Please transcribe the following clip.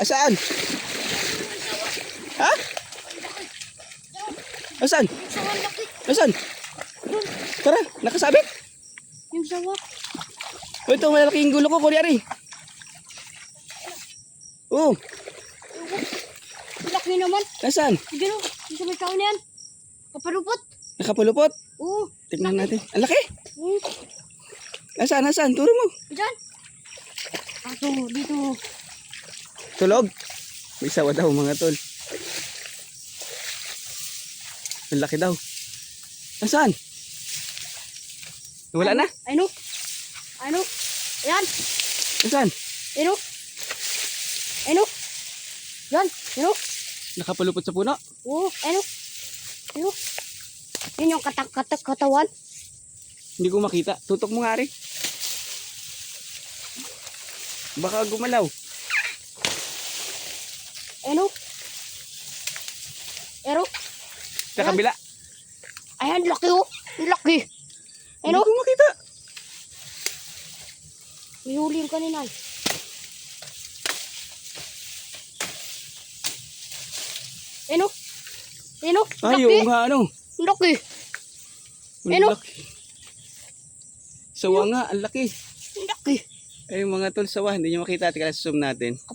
Asaan? Ha? Asan? Sawa laki. Asan? Tara, nakasabit. Yung sawa. O ito, malaking gulo ko, kunyari. Oo, Laki naman. asan? Sige no. Yung sa may tao na yan. Kapalupot. Nakapulupot. Oo. Tignan natin. Ang laki. Oo. Asan? Turo mo. Diyan. Ato, dito. Tulog. May sawa daw mga tol. Ang laki daw. Asan? Wala na. Ano? Ano? Ayan. Asan? Ano? Ano? Yan. Ano? Nakapulupot sa puno. Oo. Ano? Ano? Yun yung katawan. Hindi ko makita. Tutok mo nga rin. Baka gumalaw. Ano? Ano? Sa kabila. Ayan, laki oh. Laki. Hindi Ano? ko makita. May huli yung kanina. Ano? Ano? Ay, Laki. oo nga ano. Laki. Ang Ano? laki. Sawa nga, ang laki. Laki. Ay mga tol, sawa. Hindi nyo makita. Tika, zoom natin.